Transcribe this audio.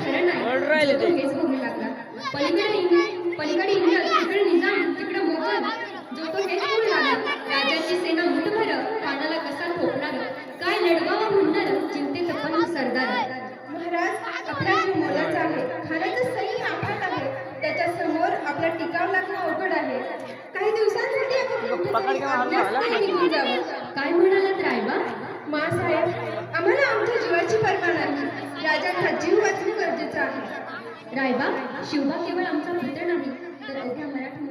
खरं नाही, तो हेच बोलू लागला. पलीकडे इंग्रज, तिकडे निजाम, तिकडे मोगल, जो तो हेच बोलू लागला. राजाची सेना मुठभर, कानाला कसा ठोकणार, काय लढवावं म्हणणार, चिंतेत पण सरदार. महाराज, आपला जीव मोलाचा आहे. खाण्याचं सही आफत आहे. त्याच्या समोर आपला टिकाव लागणं अवघड आहे. काही दिवसांसाठी आपण आपल्याच निघून जावं. काय म्हणालात रायबा? मासाहेब, आम्हाला आमच्या जीवाची पर्वा नाही. राजांचा जीव वाचणं गरजेचं आहे. रायबा, शिवबा केवळ आमचा मित्र नाही, तर अवघ्या मराठा